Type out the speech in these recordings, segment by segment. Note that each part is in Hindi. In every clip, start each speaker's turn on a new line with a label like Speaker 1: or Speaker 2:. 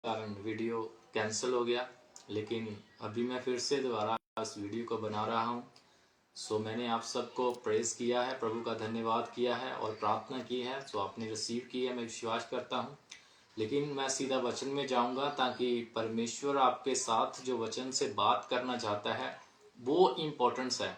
Speaker 1: कारण वीडियो कैंसिल हो गया, लेकिन अभी मैं फिर से दोबारा इस वीडियो को बना रहा हूँ। मैंने आप सबको प्रेज़ किया है, प्रभु का धन्यवाद किया है और प्रार्थना की है, आपने रिसीव की है, मैं विश्वास करता हूँ। लेकिन मैं सीधा वचन में जाऊंगा ताकि परमेश्वर आपके साथ जो वचन से बात करना चाहता है वो इम्पोर्टेंस है।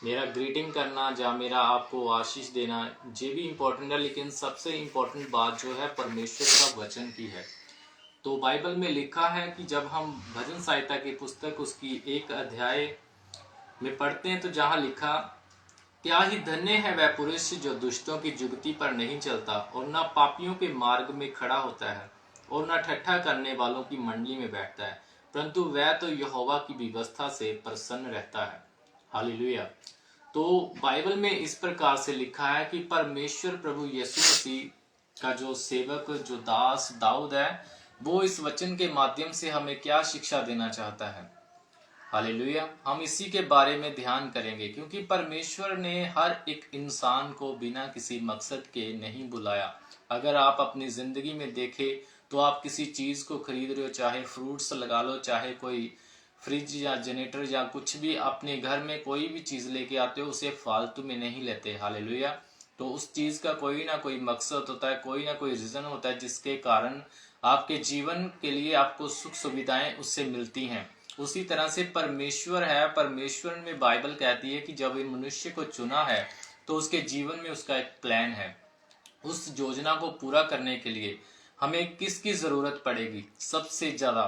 Speaker 1: मेरा ग्रीटिंग करना या मेरा आपको आशीष देना ये भी इम्पोर्टेंट है, लेकिन सबसे इम्पोर्टेंट बात जो है परमेश्वर का वचन की है। तो बाइबल में लिखा है कि जब हम भजन संहिता की पुस्तक उसकी 1 अध्याय में पढ़ते हैं तो जहाँ लिखा, क्या ही धन्य है वह पुरुष जो दुष्टों की जुगती पर नहीं चलता और न पापियों के मार्ग में खड़ा होता है और न ठट्ठा करने वालों की मंडली में बैठता है, परंतु वह तो यहोवा की व्यवस्था से प्रसन्न रहता है। हालेलुया। तो बाइबल में इस प्रकार से लिखा है कि परमेश्वर प्रभु यीशु मसीह का जो सेवक, जो दास दाऊद है, वो इस वचन के माध्यम से हमें क्या शिक्षा देना चाहता है। हालेलुया। हम इसी के बारे में ध्यान करेंगे, क्योंकि परमेश्वर ने हर एक इंसान को बिना किसी मकसद के नहीं बुलाया। अगर आप अपनी जिंदगी में देखें तो आप किसी चीज को खरीद रहे हो, चाहे फ्रूट्स लगा लो, चाहे कोई फ्रिज या जनरेटर या कुछ भी, अपने घर में कोई भी चीज लेके आते हो उसे फालतू में नहीं लेते। हालेलुया। तो उस चीज का कोई ना कोई मकसद होता है, कोई ना कोई रीजन होता है जिसके कारण आपके जीवन के लिए आपको सुख सुविधाएं उससे मिलती हैं। उसी तरह से परमेश्वर है, परमेश्वर में बाइबल कहती है कि जब इन मनुष्य को चुना है तो उसके जीवन में उसका एक प्लान है। उस योजना को पूरा करने के लिए हमें किसकी जरूरत पड़ेगी? सबसे ज्यादा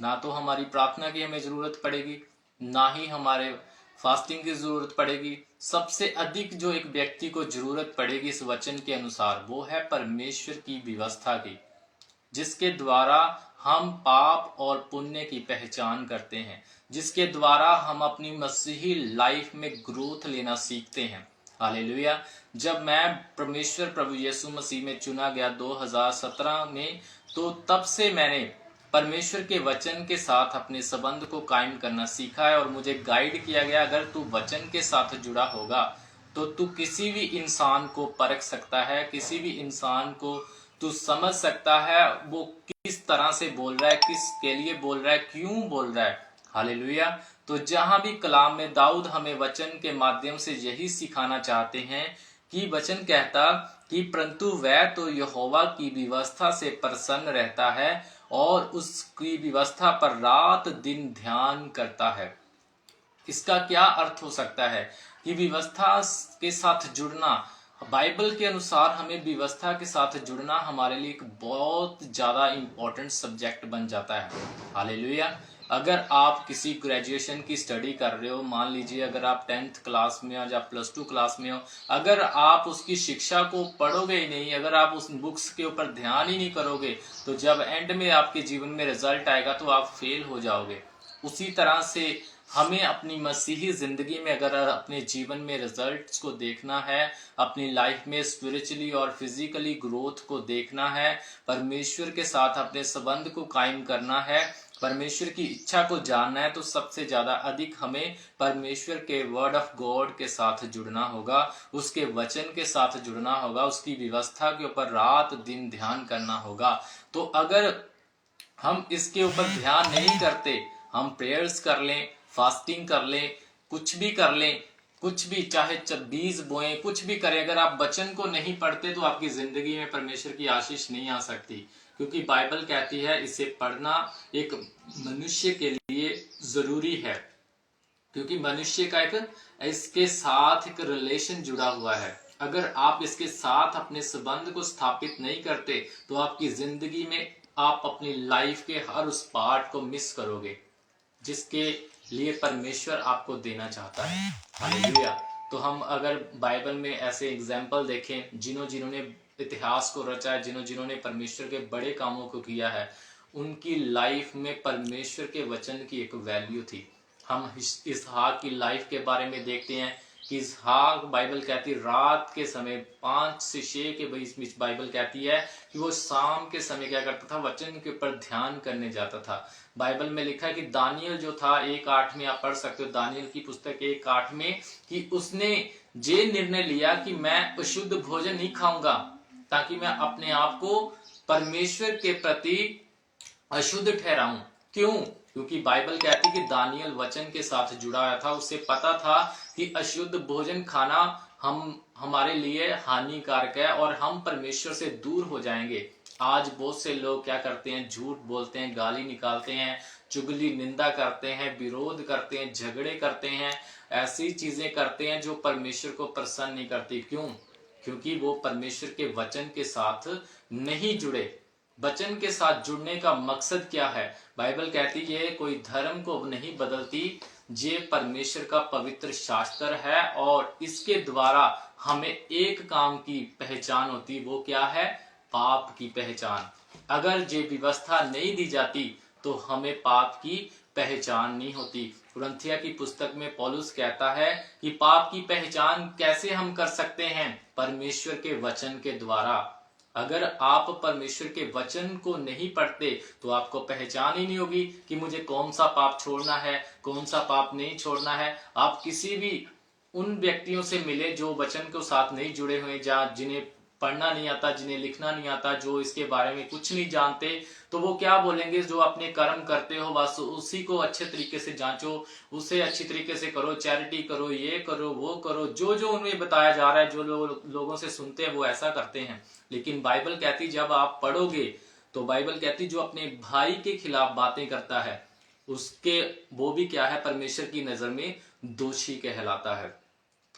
Speaker 1: ना तो हमारी प्रार्थना की हमें जरूरत पड़ेगी, ना ही हमारे फास्टिंग की जरूरत पड़ेगी। सबसे अधिक जो एक व्यक्ति को जरूरत पड़ेगी इस वचन के अनुसार, वो है परमेश्वर की व्यवस्था की, जिसके द्वारा हम पाप और पुण्य की पहचान करते हैं, जिसके द्वारा हम अपनी मसीही लाइफ में ग्रोथ लेना सीखते हैं। हालेलुया। जब मैं परमेश्वर प्रभु यीशु मसीह में चुना गया 2017 में, तो तब से मैंने परमेश्वर के वचन के साथ अपने संबंध को कायम करना सीखा है और मुझे गाइड किया गया, अगर तू वचन के साथ जुड़ा होगा तो तू किसी भी इंसान को परख सकता है, किसी भी इंसान को तू समझ सकता है वो किस तरह से बोल रहा है, किसके लिए बोल रहा है, क्यों बोल रहा है। हालेलुया। तो जहां भी कलाम में दाऊद हमें वचन के माध्यम से यही सिखाना चाहते हैं कि वचन कहता कि परंतु वह तो यहोवा की व्यवस्था से प्रसन्न रहता है और उसकी व्यवस्था पर रात दिन ध्यान करता है। इसका क्या अर्थ हो सकता है कि व्यवस्था के साथ जुड़ना, बाइबल के अनुसार हमें व्यवस्था के साथ जुड़ना हमारे लिए एक बहुत ज्यादा इंपॉर्टेंट सब्जेक्ट बन जाता है। हालेलुया। अगर आप किसी ग्रेजुएशन की स्टडी कर रहे हो, मान लीजिए अगर आप 10th क्लास में हो या +2 क्लास में हो, अगर आप उसकी शिक्षा को पढ़ोगे ही नहीं, अगर आप उस बुक्स के ऊपर ध्यान ही नहीं करोगे, तो जब एंड में आपके जीवन में रिजल्ट आएगा तो आप फेल हो जाओगे। उसी तरह से हमें अपनी मसीही जिंदगी में अगर अपने जीवन में रिजल्ट्स को देखना है, अपनी लाइफ में स्पिरिचुअली और फिजिकली ग्रोथ को देखना है, परमेश्वर के साथ अपने संबंध को कायम करना है, परमेश्वर की इच्छा को जानना है, तो सबसे ज्यादा अधिक हमें परमेश्वर के वर्ड ऑफ गॉड के साथ जुड़ना होगा, उसके वचन के साथ जुड़ना होगा, उसकी व्यवस्था के ऊपर रात दिन ध्यान करना होगा। तो अगर हम इसके ऊपर ध्यान नहीं करते, हम प्रेयर्स कर लें, फास्टिंग कर लें, कुछ भी कर लें, कुछ भी चाहे बीज बोएं, कुछ भी करें, अगर आप वचन को नहीं पढ़ते तो आपकी जिंदगी में परमेश्वर की आशीष नहीं आ सकती, क्योंकि बाइबल कहती है इसे पढ़ना एक मनुष्य के लिए जरूरी है, क्योंकि मनुष्य का एक इसके साथ एक रिलेशन जुड़ा हुआ है। अगर आप इसके साथ अपने संबंध को स्थापित नहीं करते तो आपकी जिंदगी में आप अपनी लाइफ के हर उस पार्ट को मिस करोगे जिसके लिए परमेश्वर आपको देना चाहता है। हालेलुया। तो हम अगर बाइबल में ऐसे एग्जाम्पल देखें, जिन्होंने इतिहास को रचा है, जिन्होंने परमेश्वर के बड़े कामों को किया है, उनकी लाइफ में परमेश्वर के वचन की एक वैल्यू थी। हम इसहाक की लाइफ के बारे में देखते हैं कि इसहाक, बाइबल कहती रात के समय 5 से 6 के बीच बाइबल कहती है कि वो शाम के समय क्या करता था, वचन के ऊपर ध्यान करने जाता था। बाइबल में लिखा है कि दानियल जो था 1:8 में आप पढ़ सकते हो, दानियल की पुस्तक 1:8 में, कि उसने ये निर्णय लिया कि मैं अशुद्ध भोजन नहीं खाऊंगा ताकि मैं अपने आप को परमेश्वर के प्रति अशुद्ध ठहराऊं। क्यों? क्योंकि बाइबल कहती कि दानियल वचन के साथ जुड़ा हुआ था, उसे पता था कि अशुद्ध भोजन खाना हमारे लिए हानिकारक है और हम परमेश्वर से दूर हो जाएंगे। आज बहुत से लोग क्या करते हैं, झूठ बोलते हैं, गाली निकालते हैं, चुगली निंदा करते हैं, विरोध करते हैं, झगड़े करते हैं, ऐसी चीजें करते हैं जो परमेश्वर को प्रसन्न नहीं करती। क्यों? क्योंकि वो परमेश्वर के वचन के साथ नहीं जुड़े। वचन के साथ जुड़ने का मकसद क्या है? बाइबल कहती है कोई धर्म को नहीं बदलती, ये परमेश्वर का पवित्र शास्त्र है और इसके द्वारा हमें एक काम की पहचान होती, वो क्या है? पाप की पहचान। अगर ये व्यवस्था नहीं दी जाती तो हमें पाप की पहचान नहीं होती। कुरिन्थियों की पुस्तक में पौलुस कहता है कि पाप की पहचान कैसे हम कर सकते हैं? परमेश्वर के वचन के द्वारा। अगर आप परमेश्वर के वचन को नहीं पढ़ते तो आपको पहचान ही नहीं होगी कि मुझे कौन सा पाप छोड़ना है, कौन सा पाप नहीं छोड़ना है। आप किसी भी उन व्यक्तियों से मिले जो वचन के साथ नहीं जुड़े हुए, जहाँ जिन्हें पढ़ना नहीं आता, जिन्हें लिखना नहीं आता, जो इसके बारे में कुछ नहीं जानते, तो वो क्या बोलेंगे? जो अपने कर्म करते हो बस उसी को अच्छे तरीके से जांचो, उसे अच्छी तरीके से करो, चैरिटी करो, ये करो, वो करो, जो जो उन्हें बताया जा रहा है, जो लोगों से सुनते हैं वो ऐसा करते हैं। लेकिन बाइबल कहती जब आप पढ़ोगे तो बाइबल कहती जो अपने भाई के खिलाफ बातें करता है उसके वो भी क्या है? परमेश्वर की नजर में दोषी कहलाता है।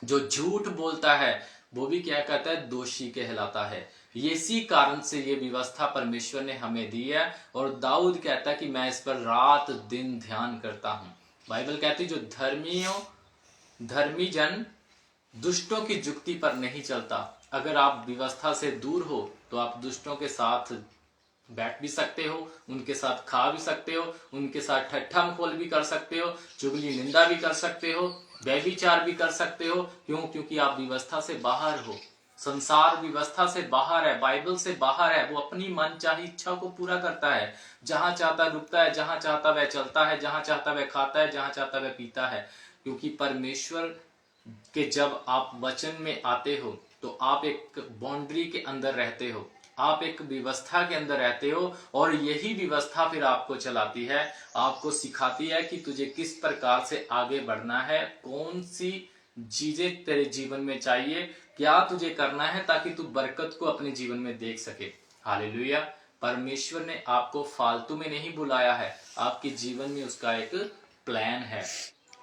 Speaker 1: जो झूठ बोलता है वो भी क्या कहता है? दोषी कहलाता है। इसी कारण से ये व्यवस्था परमेश्वर ने हमें दी है और दाऊद कहता है कि मैं इस पर रात दिन ध्यान करता हूं। बाइबल कहती जो धर्मी जन दुष्टों की जुक्ति पर नहीं चलता। अगर आप व्यवस्था से दूर हो तो आप दुष्टों के साथ बैठ भी सकते हो, उनके साथ खा भी सकते हो, उनके साथ ठट्ठा मखौल भी कर सकते हो, चुगली निंदा भी कर सकते हो, व्यभिचार भी कर सकते हो। क्यों? क्योंकि आप व्यवस्था से बाहर हो। संसार व्यवस्था से बाहर है, बाइबल से बाहर है। वो अपनी मनचाही इच्छा को पूरा करता है, जहां चाहता रुकता है, जहां चाहता वह चलता है, जहां चाहता वह खाता है, जहां चाहता वह पीता है। क्योंकि परमेश्वर कि जब आप वचन में आते हो तो आप एक बाउंड्री के अंदर रहते हो, आप एक व्यवस्था के अंदर रहते हो और यही व्यवस्था फिर आपको चलाती है, आपको सिखाती है कि तुझे किस प्रकार से आगे बढ़ना है, कौन सी चीजें तेरे जीवन में चाहिए, क्या तुझे करना है ताकि तू बरकत को अपने जीवन में देख सके। हालेलुया। परमेश्वर ने आपको फालतू में नहीं बुलाया है, आपके जीवन में उसका एक प्लान है।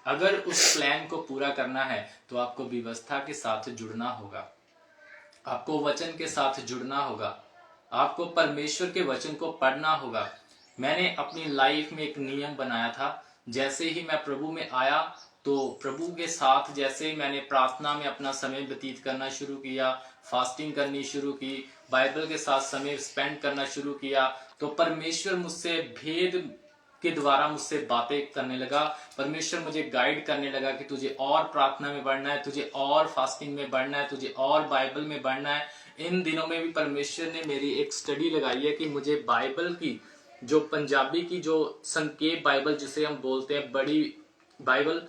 Speaker 1: अगर उस प्लान को पूरा करना है तो आपको व्यवस्था के साथ जुड़ना होगा, आपको वचन के साथ जुड़ना होगा, आपको परमेश्वर के वचन को पढ़ना होगा। मैंने अपनी लाइफ में एक नियम बनाया था, जैसे ही मैं प्रभु में आया तो प्रभु के साथ जैसे ही मैंने प्रार्थना में अपना समय व्यतीत करना शुरू किया, फास्टिंग करनी शुरू की, बाइबल के साथ समय स्पेंड करना शुरू किया, तो परमेश्वर मुझसे भेद के द्वारा मुझसे बातें करने लगा। परमेश्वर मुझे गाइड करने लगा कि तुझे और प्रार्थना में बढ़ना है, तुझे और फास्टिंग में बढ़ना है, तुझे और बाइबल में बढ़ना है। इन दिनों में भी परमेश्वर ने मेरी एक स्टडी लगाई है कि मुझे बाइबल की जो पंजाबी की जो संकेत बाइबल जिसे हम बोलते हैं बड़ी बाइबल,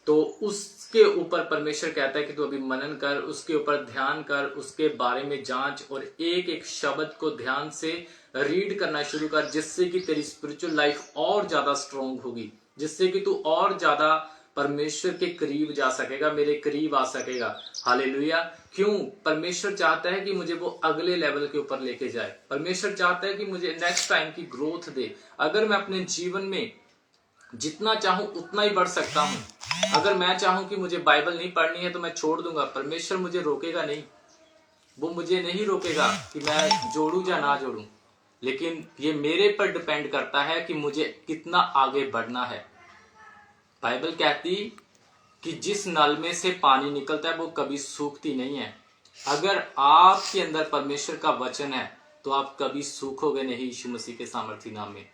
Speaker 1: तो उसके ऊपर परमेश्वर कहता है कि तू अभी मनन कर, उसके ऊपर ध्यान कर, उसके बारे में जांच और एक एक शब्द को ध्यान से रीड करना शुरू कर, जिससे कि तेरी स्पिरिचुअल लाइफ और ज्यादा स्ट्रॉन्ग होगी, जिससे कि तू और ज्यादा परमेश्वर के करीब जा सकेगा, मेरे करीब आ सकेगा। हालेलुया। क्यों? परमेश्वर चाहता है कि मुझे वो अगले लेवल के ऊपर लेके जाए। परमेश्वर चाहता है कि मुझे नेक्स्ट टाइम की ग्रोथ दे। अगर मैं अपने जीवन में जितना चाहूं उतना ही बढ़ सकता हूं। अगर मैं चाहूं कि मुझे बाइबल नहीं पढ़नी है तो मैं छोड़ दूंगा, परमेश्वर मुझे रोकेगा नहीं, वो मुझे नहीं रोकेगा कि मैं जोड़ू या ना जोड़ू, लेकिन ये मेरे पर डिपेंड करता है कि मुझे कितना आगे बढ़ना है। बाइबल कहती कि जिस नल में से पानी निकलता है वो कभी सूखती नहीं है। अगर आपके अंदर परमेश्वर का वचन है तो आप कभी सूखोगे नहीं। यीशु मसीह के सामर्थी नाम में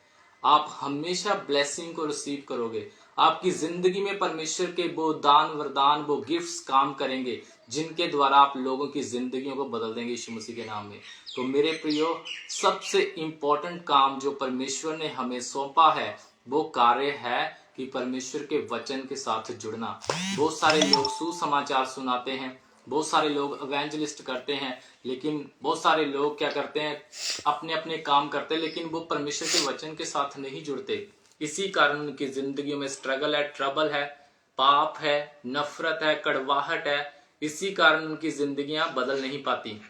Speaker 1: आप हमेशा ब्लेसिंग को रिसीव करोगे। आपकी जिंदगी में परमेश्वर के वो दान वरदान, वो गिफ्ट्स काम करेंगे जिनके द्वारा आप लोगों की जिंदगियों को बदल देंगे यीशु मसीह के नाम में। तो मेरे प्रियो, सबसे इंपॉर्टेंट काम जो परमेश्वर ने हमें सौंपा है वो कार्य है कि परमेश्वर के वचन के साथ जुड़ना। बहुत सारे लोग सुसमाचार सुनाते हैं, बहुत सारे लोग इवेंजलिस्ट करते हैं, लेकिन बहुत सारे लोग क्या करते हैं, अपने अपने काम करते हैं, लेकिन वो परमेश्वर के वचन के साथ नहीं जुड़ते। इसी कारण उनकी जिंदगियों में स्ट्रगल है, ट्रबल है, पाप है, नफरत है, कड़वाहट है। इसी कारण उनकी जिंदगियां बदल नहीं पाती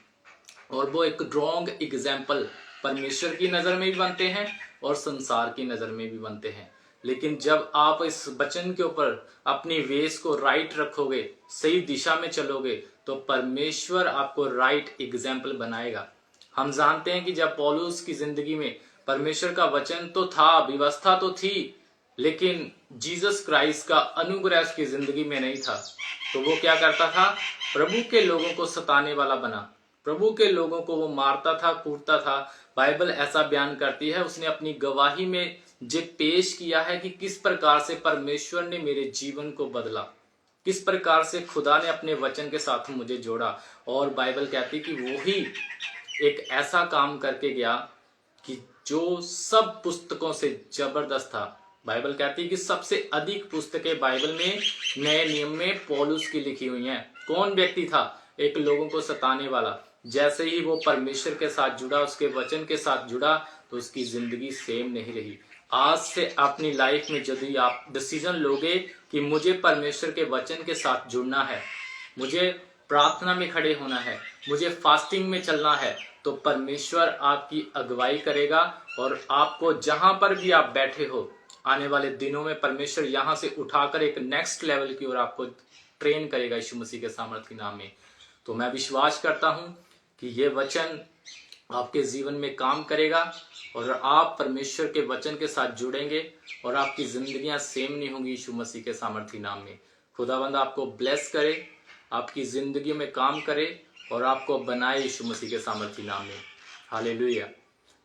Speaker 1: और वो एक रॉन्ग एग्जाम्पल परमेश्वर की नज़र में भी बनते हैं और संसार की नज़र में भी बनते हैं। लेकिन जब आप इस वचन के ऊपर अपनी वेस को राइट रखोगे, सही दिशा में चलोगे, तो परमेश्वर आपको राइट एग्जाम्पल बनाएगा। हम जानते हैं कि जब पौलुस की जिंदगी में परमेश्वर का वचन तो था, व्यवस्था तो थी, लेकिन जीसस क्राइस्ट का अनुग्रह उसकी जिंदगी में नहीं था। तो वो क्या करता था, प्रभु के लोगों को सताने वाला बना, प्रभु के लोगों को वो मारता था, कूटता था। बाइबल ऐसा बयान करती है, उसने अपनी गवाही में जो पेश किया है कि किस प्रकार से परमेश्वर ने मेरे जीवन को बदला, किस प्रकार से खुदा ने अपने वचन के साथ मुझे जोड़ा। और बाइबल कहती कि वो ही एक ऐसा काम करके गया कि जो सब पुस्तकों से जबरदस्त था। बाइबल कहती है कि सबसे अधिक पुस्तकें बाइबल में नए नियम में पौलुस की लिखी हुई हैं। कौन व्यक्ति था, एक लोगों को सताने वाला। जैसे ही वो परमेश्वर के साथ जुड़ा, उसके वचन के साथ जुड़ा, तो उसकी जिंदगी सेम नहीं रही। आज से अपनी लाइफ में यदि आप डिसीजन लोगे कि मुझे परमेश्वर के वचन के साथ जुड़ना है, मुझे प्रार्थना में खड़े होना है, मुझे फास्टिंग में चलना है, तो परमेश्वर आपकी अगुवाई करेगा और आपको जहां पर भी आप बैठे हो, आने वाले दिनों में परमेश्वर यहां से उठाकर एक नेक्स्ट लेवल की ओर आपको ट्रेन करेगा यीशु मसीह के सामर्थ के नाम में। तो मैं विश्वास करता हूं कि ये वचन आपके जीवन में काम करेगा और आप परमेश्वर के वचन के साथ जुड़ेंगे और आपकी जिंदगियां सेम नहीं होंगी यीशु मसीह के सामर्थी नाम में। खुदावंद आपको ब्लेस करे, आपकी जिंदगी में काम करे और आपको बनाए यीशु मसीह के सामर्थी नाम में। हालेलुया।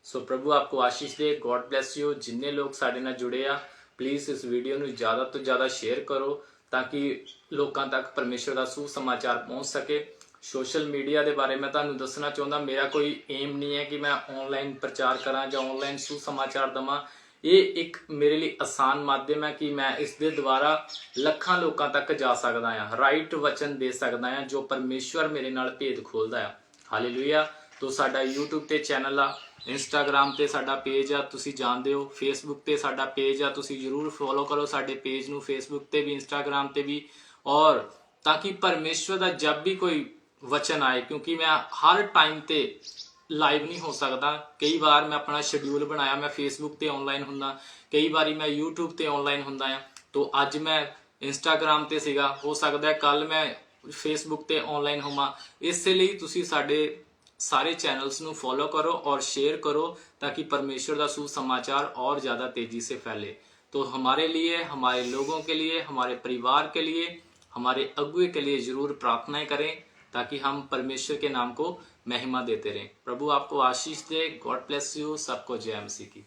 Speaker 1: सो प्रभु आपको आशीष दे। God bless you. जिन्ने लोग साडे नाल जुड़े आ, प्लीज़ इस वीडियो ਨੂੰ ज़्यादा तो ज़्यादा शेयर करो ताकि लोगों तक परमेश्वर का सुसमाचार पहुंच सके। सोशल मीडिया के बारे में तुहानूं दसना चाहुंदा, मेरा कोई एम नहीं है कि मैं ऑनलाइन प्रचार करा या ऑनलाइन सुसमाचार दवां। ये एक मेरे लिए आसान माध्यम है कि मैं इस दे द्वारा लखां लोगों तक जा सकदा हां, राइट वचन दे सकदा हां जो परमेश्वर मेरे नाल भेद खोलदा है। हालेलुया। तो साडा यूट्यूब ते चैनल आ, इंस्टाग्राम ते साडा पेज आ, तुसी जानदे हो, फेसबुक ते साडा पेज आ, तुसी जरूर फॉलो करो साडे पेज नूं, फेसबुक ते भी, इंस्टाग्राम ते भी। और ताकि परमेश्वर दा जब भी कोई वचन आए, क्योंकि मैं हर टाइम ते लाइव नहीं हो सकता, कई बार मैं अपना शेड्यूल बनाया, मैं फेसबुक ते ऑनलाइन हुंदा, कई बारी मैं यूट्यूब ते ऑनलाइन हुंदा आ। तो अज मैं इंस्टाग्राम ते सीगा, हो सकता है कल मैं फेसबुक ते ऑनलाइन होवां। इसलिए तुसी साडे सारे चैनल्स नूं फॉलो करो और शेयर करो ताकि परमेश्वर का सुसमाचार और ज़्यादा तेजी से फैले। तो हमारे लिए, हमारे लोगों के लिए, हमारे परिवार के लिए, हमारे अगुए के लिए जरूर प्रार्थनाएं करें ताकि हम परमेश्वर के नाम को महिमा देते रहें। प्रभु आपको आशीष दे। God bless you. सबको जय मसीह की।